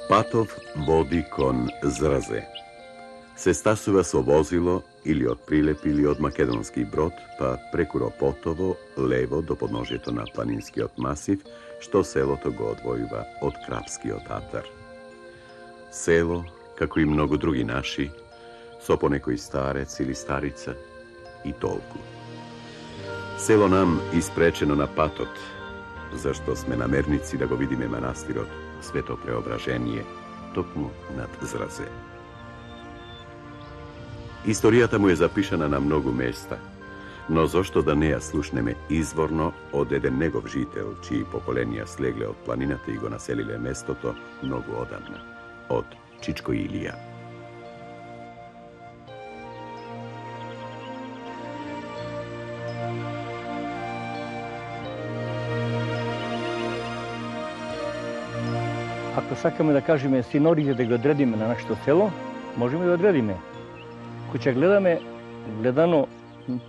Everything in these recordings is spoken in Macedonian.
Патов води кон Зразе. Се стасува со возило или од Прилеп или од Македонски Брод, па преку Ропотово, лево до подножјето на планинскиот масив, што селото го одвојува од Крапскиот атар. Село, како и многу други наши, со понекој старец или старица и толку. Село нам испречено на патот, зашто сме намерници да го видиме манастирот Свето Преображение, токму над Зразе. Историјата му е запишана на многу места, но зошто да не ја слушнеме изворно од еден негов жител, чии поколенија слегле од планината и го населиле местото многу одамна, од Чичко Илија. Ако сакаме да кажеме синорите да го одредиме на нашето село, можеме да одредиме. Кога гледано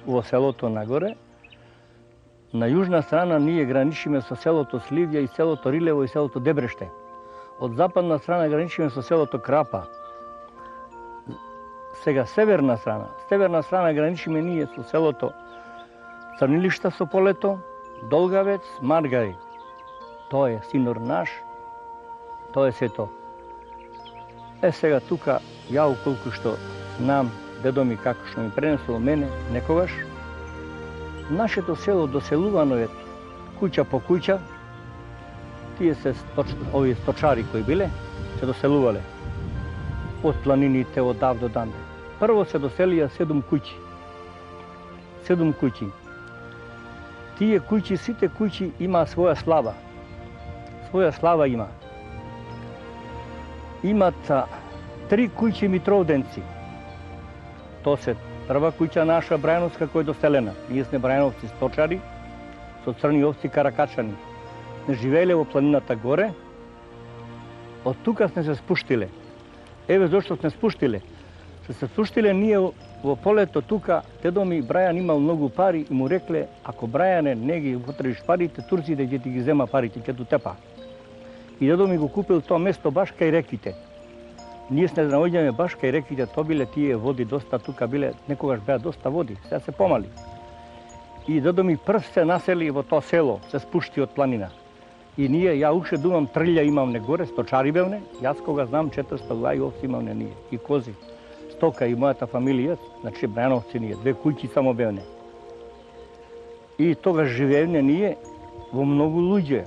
во селото нагоре, на јужна страна ние граничиме со селото Сливја и селото Рилево и селото Дебреште. Од западна страна граничиме со селото Крапа. Сега северна страна граничиме ние со селото Црнилишта со полето, Долгавец, Маргари. Тоа е синор наш. Тоа е сето. Сега тука, ја уколку што знам, дедо ми како што ми пренесол мене некогаш, нашето село доселувано е куќа по куќа, тие се овие сточари кои биле, се доселувале од планините, од дав до данде. Прво се доселија 7 куќи. 7 куќи. Тие куќи, сите куќи има своја слава. Своја слава има. Имат 3 куќи Митровденци. Тоа се прва куќа наша Брајановска која е доселена. Ние сме Брајановци сточари, со црни овци каракачани. Не живееле во планината горе, од тука сме се спуштиле. Еве зашто сме спуштиле. Се спуштиле ние во полето тука, дедо ми Брајан имал многу пари и му рекле, ако Брајане не ги употребиш парите, турците ќе ти ги зема парите, ќе ту тепа. И дедо ми го купил тоа место баш кај реките. Ние се наоѓаме баш кај реките, тоа биле тие води доста тука биле, некогаш беа доста води, сега се помали. И дедо ми прв се насели во тоа село, се спушти од планина. И ние, ја уште думам, трља имавне горе, сточари бевне, јас кога знам 400 лај овци имавне ние, и кози. Стока и мојата фамилија, значи Брајановци ние, 2 куќи само бевне. И тогаш живеевне ние во многу луѓе,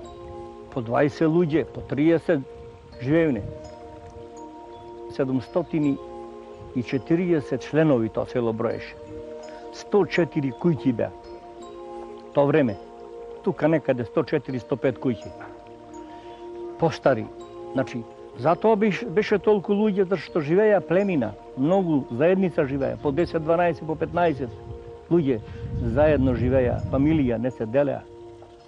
по 20 луѓе, по 30 живеевне. 740 членови тоа село броеше. 104 куќи беа. Тоа време. Тука некаде 104-105 куќи. Постари. Значи, затоа беше толку луѓе, зашто живеја племина. Многу заедница живеја, по 10-12, по 15 луѓе заедно живеја, фамилија, не се делеа.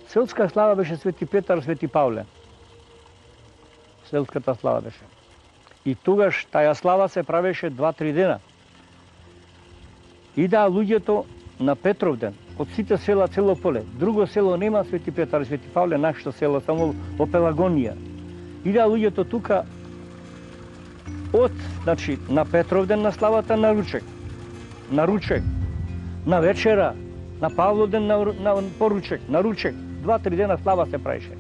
Селска слава беше Свети Петар, Свети Павле. Селската слава беше. И тогаш таја слава се правеше 2-3 дена. Идаа луѓето на Петровден, од сите села цело поле. Друго село нема Свети Петар и Свети Павле, нашето село само во Пелагонија. Идаа луѓето тука од, значи, на Петровден на славата на ручек. На ручек. На вечера, на Павлоден на поручек, на ручек. 2-3 дена слава се правеше.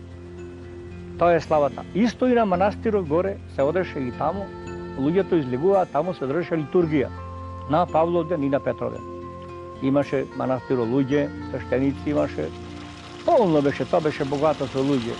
Тоа е славата. Исто и на манастирот горе се одеше и таму, луѓето излегуваа, таму се држеше литургија. На Павловден и на Петровден. Имаше манастиро луѓе, свештеници имаше. Полно беше, тоа беше богато со луѓе.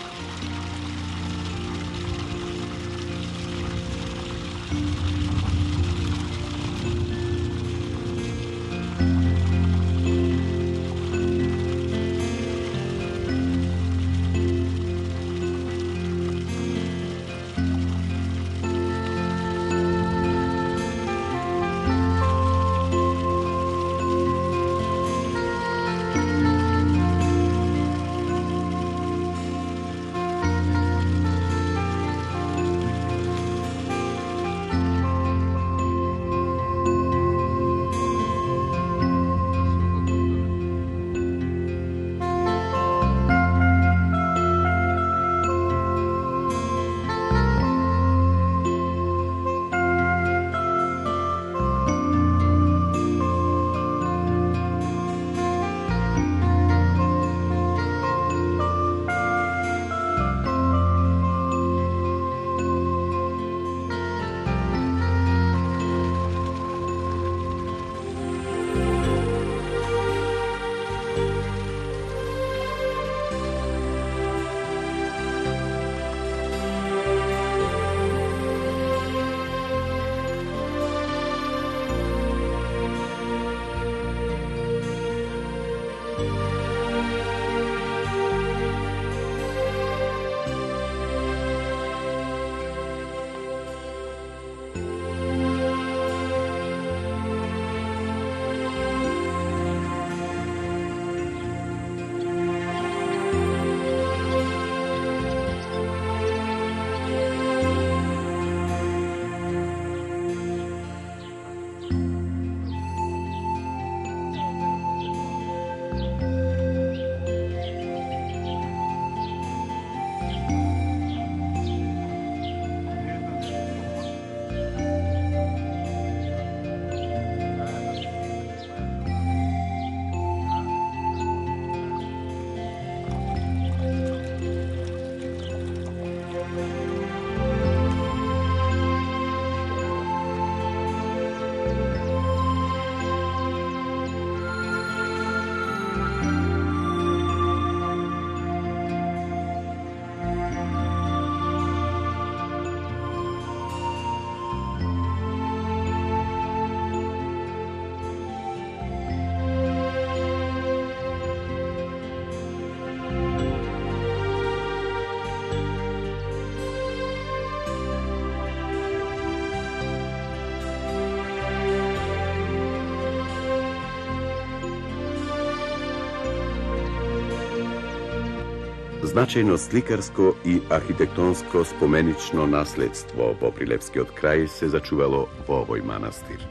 Значајно сликарско и архитектонско споменично наследство во Прилепскиот крај се зачувало во овој манастир.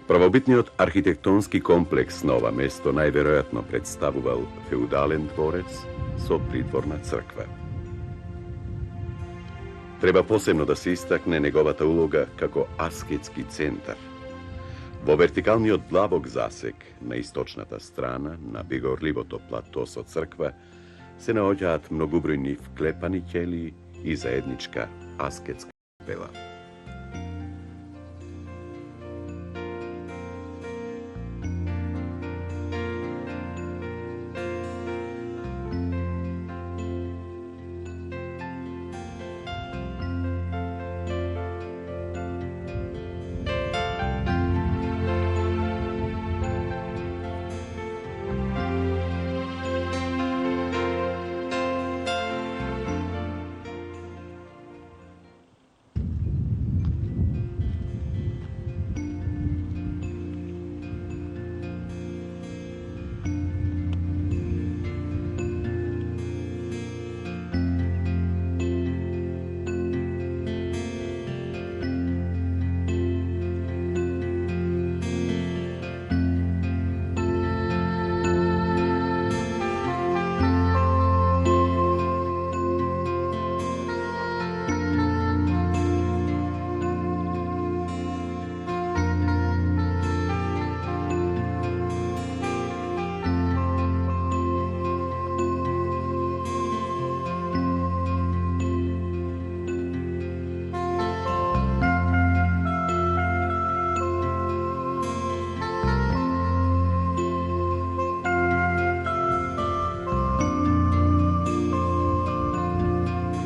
Правобитниот архитектонски комплекс на ова место најверојатно представувал феудален дворец со придворна црква. Треба посебно да се истакне неговата улога како аскетски центар. Во вертикалниот длабок засек на источната страна на бегорливото плато со црква се наоѓаат многубројни вклепани ќелии и заедничка аскетска капела.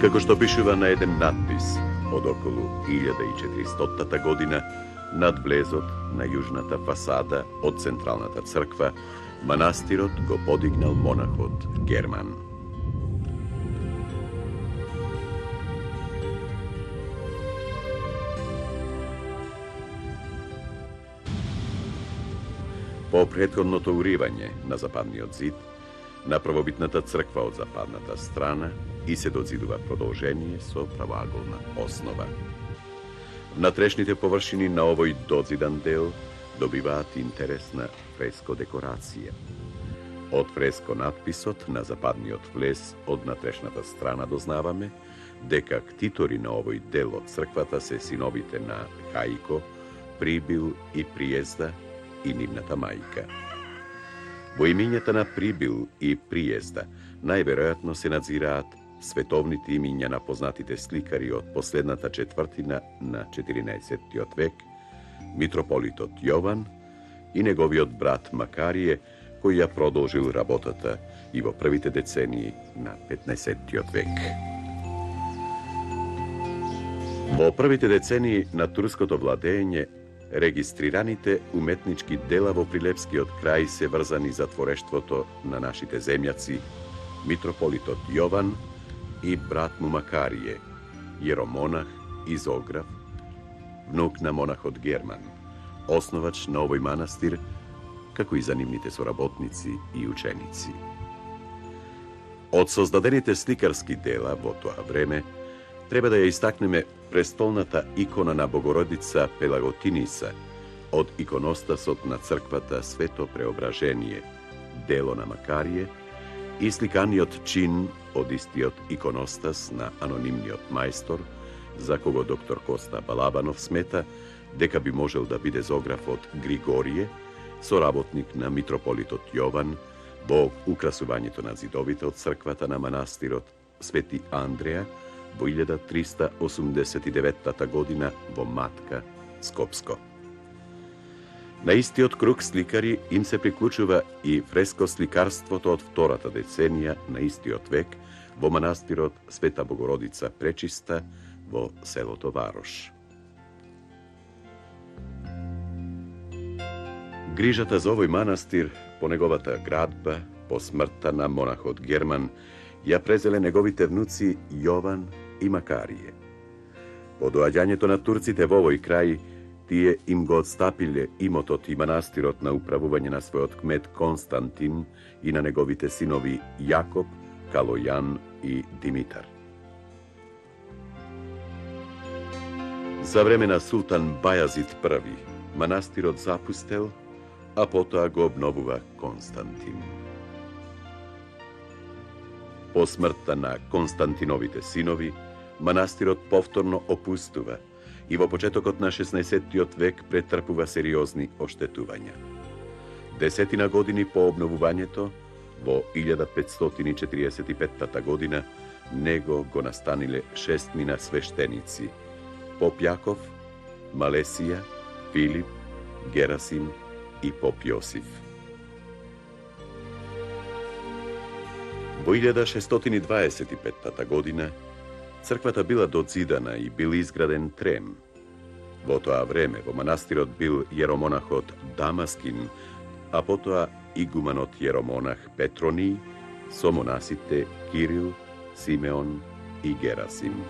Како што пишува на еден надпис од околу 1400 година над влезот на јужната фасада од централната црква, манастирот го подигнал монахот Герман. По претходното уривање на западниот зид, на првобитната црква од западната страна и се дозидува продолжение со правоаголна основа. Внатрешните површини на овој дозидан дел добиваат интересна фреско декорација. Од фреско надписот на западниот влез од натрешната страна дознаваме дека ктитори на овој дел од црквата се синовите на Хаико, Прибил и Приезда и нивната мајка. Во имињата на Прибил и Приезда најверојатно се надзираат световните имиња на познатите сликари од последната четвртина на 14 век, митрополитот Јован и неговиот брат Макарije, кој ја продолжил работата и во првите децении на 15 век. Во првите децении на турското владење, регистрираните уметнички дела во Прилепскиот крај се врзани за творештвото на нашите земјаци, митрополитот Јован и брат му Макарije, јеромонах и зограф, внук на монахот Герман, основач на овој манастир, како и занимните соработници и ученици. Од создадените сликарски дела во тоа време, треба да ја истакнеме престолната икона на Богородица Пелаготиница од иконостасот на црквата Свето Преображение, дело на Макарije, и сликаниот чин од истиот иконостас на анонимниот мајстор, за кого доктор Коста Балабанов смета дека би можел да биде зограф од Григорije, соработник на митрополитот Јован, во украсувањето на зидовите од црквата на манастирот Свети Андреја во 1389 година во Матка, Скопско. На истиот круг сликари им се приклучува и фрескосликарството од втората деценија на истиот век во манастирот Света Богородица Пречиста во селото Варош. Грижата за овој манастир, по неговата градба, по смртта на монахот Герман, ја презеле неговите внуци Јован и Макарije. По доаѓањето на турците во овој крај, тие им го отстапиле имотот и манастирот на управување на својот кмет Константин и на неговите синови Јакоп, Калојан и Димитар. За време на султан Бајазид I, манастирот запустел, а потоа го обновува Константин. По смртта на Константиновите синови, манастирот повторно опустува и во почетокот на 16 век претрпува сериозни оштетувања. 10 години по обновувањето, во 1545 година, него го настаниле 6 свештеници: поп Јаков, Малесија, Филип, Герасим и поп Јосиф. Во 1625 година црквата била дозидана и бил изграден трем. Во тоа време во манастирот бил јеромонахот Дамаскин, а потоа игуманот јеромонах Петроний со монасите Кирил, Симеон и Герасим.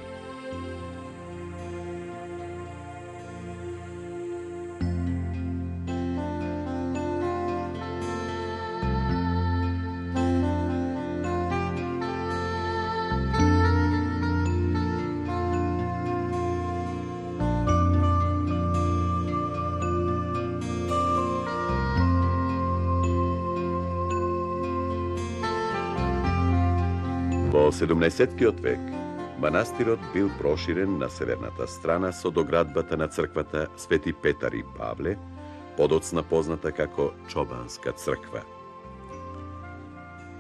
Во 17 век, манастирот бил проширен на северната страна со доградбата на црквата Свети Петар и Павле, подоцна позната како Чобанска црква.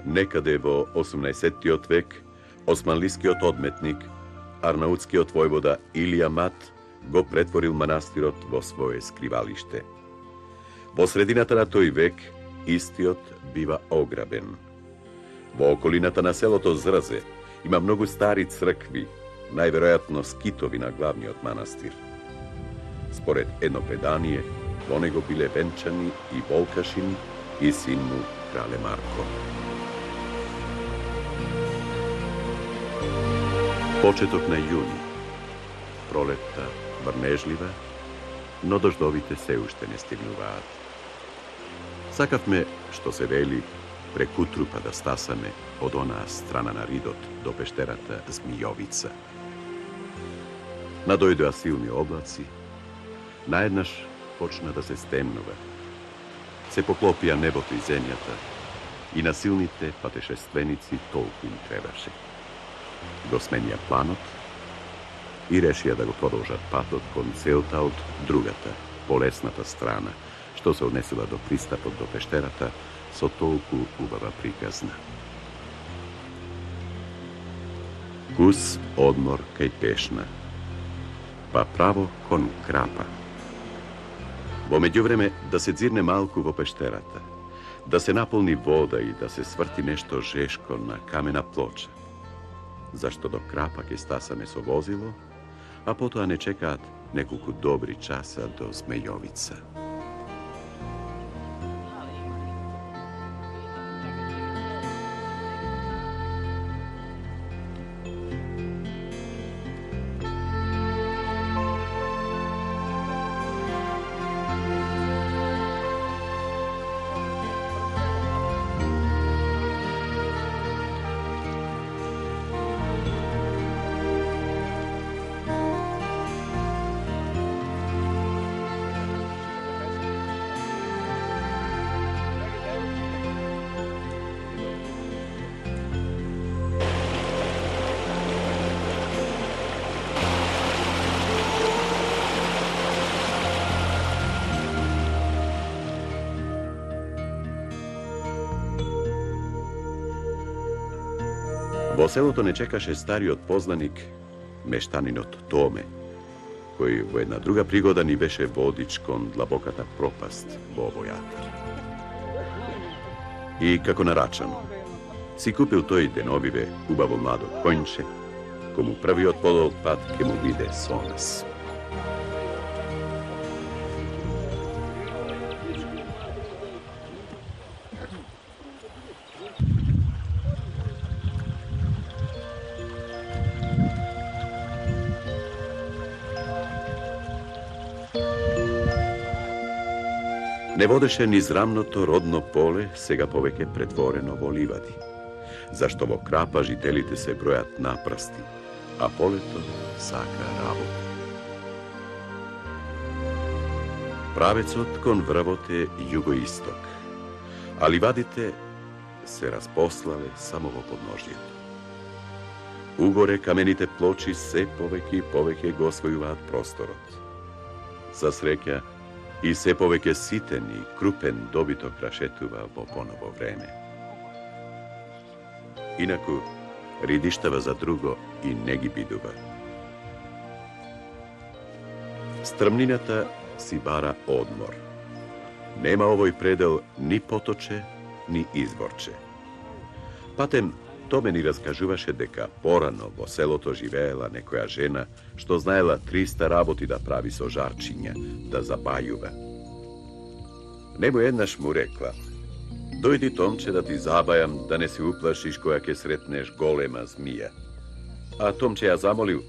Некаде во 18 век, османлискиот одметник, арнаутскиот војвода Илија Мат го претворил манастирот во свое скривалиште. Во средината на тој век, истиот бива ограбен. Во околината на селото Зрзе Ima mnogo stari crkvi, najverovatno skitovina glavni od manastir. Spored Enopedanije, do nego bile venčani i Volkašini i sin mu krale Marko. Početok na juni. Proleta vrnežljiva, no doždovite se ušte ne stignu vad. Sakav me, što se veli, prekutru pa da stasame od ona strana na Ridot do Pešterata Zmijovica. Nadojdoja silni oblaci, najednaš počna da se stemnova. Se poklopija nebото i zemljata i na silните patešestvenici toliko im trebaše. Go smenija planot i rešija da go продолжат патот кон целта од другата, полесната страна, што се однесила до пристапот до Пештерата со толку убава приказна. Кус одмор кај Пешна, па право кон Крапа. Во меѓувреме да се дзирне малку во Пештерата, да се наполни вода и да се сврти нешто жешко на камена плоча, зашто до Крапа ке стасаме со возило, а потоа не чекаат неколку добри часа до Змејовица. Во селото не чекаше стариот познаник, мештанинот Томе, кој во една друга пригода ни беше водич кон длабоката пропаст во овој атар. И како нарачано, си купил тој деновиве убаво младо конјче, кому првиот подол пат ке му биде со нас. Не водеше низ рамното родно поле, сега повеќе претворено во ливади, зашто во Крапа жителите се бројат напрасти, а полето сака работа. Правецот кон врвот е југоисток, а ливадите се распослале само во подножјето. Угоре камените плочи се повеќе и повеќе го освојуваат просторот. За среќа, и се повеќе ситен и крупен добиток рашетува во поново време. Инаку, ридиштава за друго и не ги бидува. Стрмнината си бара одмор. Нема овој предел ни поточе, ни изворче. Патем, Томе ни раскажуваше дека порано во селото живеела некоја жена што знаела 300 работи да прави со жарчиња, да забајува. Нему еднаш му рекла: дојди, Томче, да ти забајам, да не се уплашиш која ќе сретнеш голема змија. А Томче ја замолил: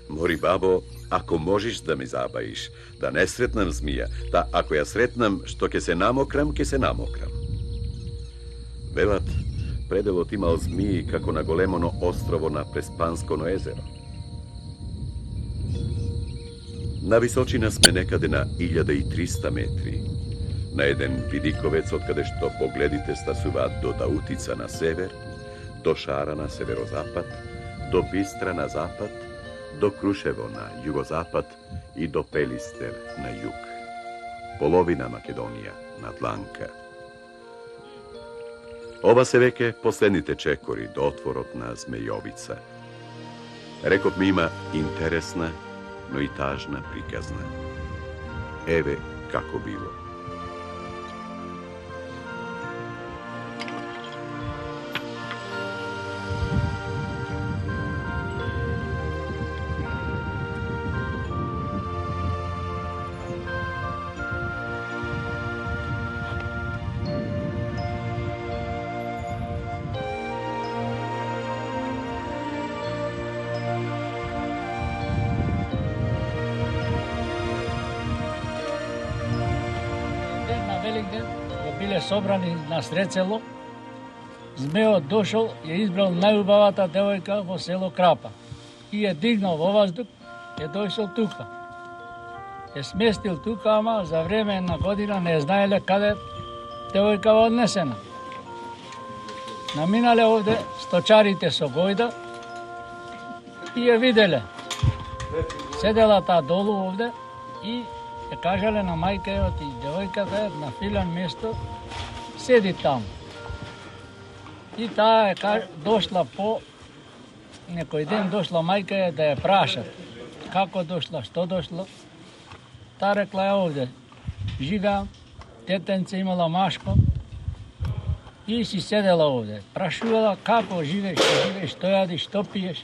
мори, бабо, ако можеш да ме забаиш, да не сретнам змија, та ако ја сретнам, што ќе се намокрам, ќе се намокрам. Велат, пределот имал змии како на големоно острово на Преспансконо езеро. На височина сме некаде на 1300 метри, на еден видиковец од каде што погледите стасуваат до Даутица на север, до Шара на северозапад, до Бистра на запад, до Крушево на југозапад и до Пелистер на југ. Половина Македонија на дланка. Ова се веќе последните чекори до отворот на Змејовица. Реков ми, има интересна, но и тажна приказна. Еве како било. Великден го биле собрани на сред село. Змеот дошол и е избрал најубавата девојка во село Крапа. И е дигнал во воздух, е дојшол тука. Е сместил тука, ама за време на година не знаеле каде девојка однесена. Наминале овде сточарите со гојда и ја виделе. Седела таа долу овде и ја кажале на мајка и девојката на филан место седи таму. И таа дошла по некој ден, дошла мајка да ја прашат како дошла, што дошла. Таа рекла ја овде живеам, детенце имала машко и си седела овде. Прашувала како живееш, што јадиш, што пиеш.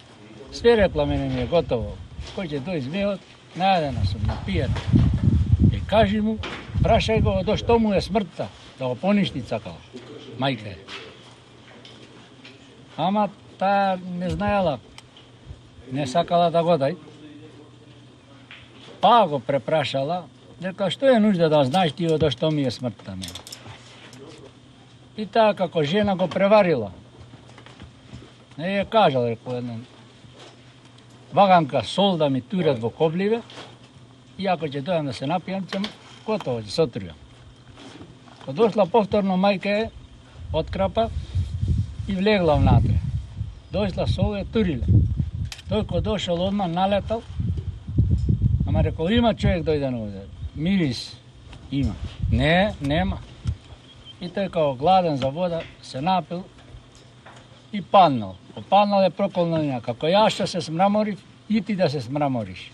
Све рекла, мене ми е готово. Кој ќе дојде змеот, најадена сум, напиена. И кажи му, прашај го до што му е смртта, да го поништи цакала. Мајка е. Ама таа не знаела, не сакала да го дај. Па го препрашала, рекла, што е нужда да знаеш ти до што ми е смртта мене. И таа како жена го преварила. Не ја кажала, рекла, една ваганка сол да ми турат во кобливе и ако ќе дојам да се напијам, ќе готово, ќе се отрујам. Кога дошла повторно мајка е од Крапа и влегла внатре. Дојшла сол е туриле. Тој кој дошол одма налетал, ама рекол, има човек дојден овде. Мирис има. Не, нема. И тој као гладен за вода се напил и паднал. Попаднал е прокол на неја. Како јас што се смраморив, и ти да се смрамориш.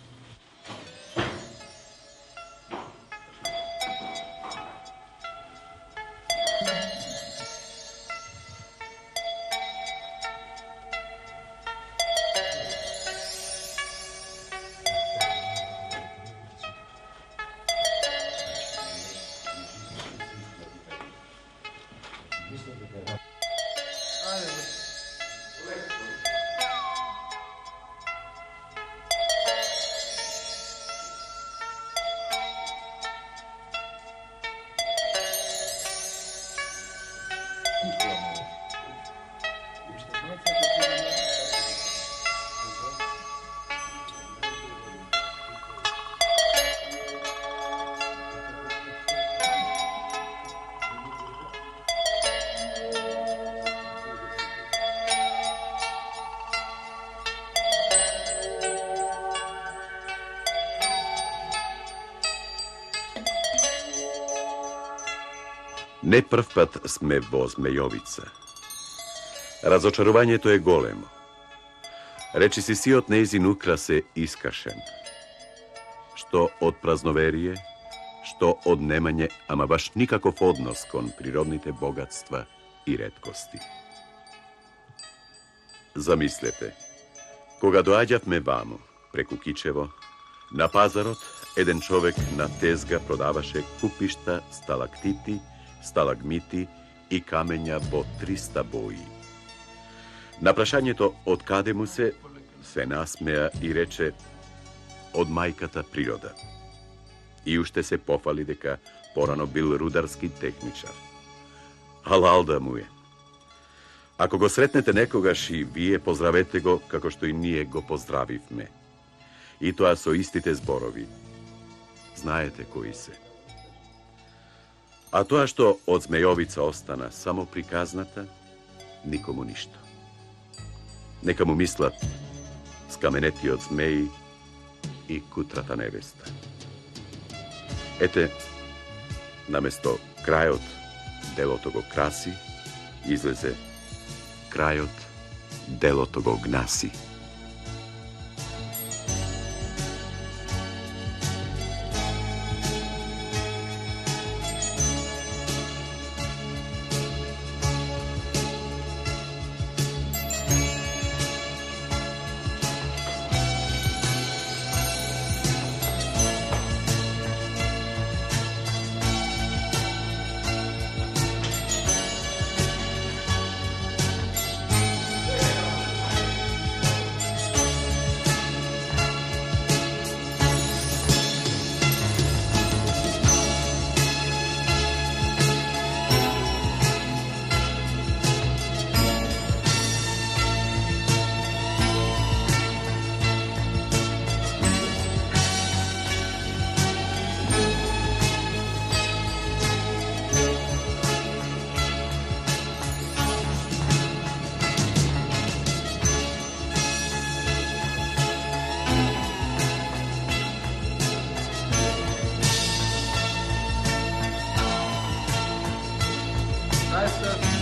Не прв пат сме во Змејовица. Разочарувањето е големо. Речи си сиот нејзин украс е искашен. Што од празноверие, што од немање, ама баш никаков однос кон природните богатства и реткости. Замислете, кога доаѓавме ваму, преку Кичево, на пазарот еден човек на тезга продаваше купишта сталактити, сталагмити и камења во 300 бои. На прашањето од каде му се насмеа и рече од мајката природа. И уште се пофали дека порано бил рударски техничар. Алал да му е. Ако го сретнете некогаш и вие поздравете го како што и ние го поздравивме. И тоа со истите зборови. Знаете кои се. А тоа што од Змејовица остана само приказната, никому ништо. Нека му мислат скаменетиот змеи и кутрата невеста. Ете, наместо крајот делото го краси, излезе крајот делото го гнаси. sa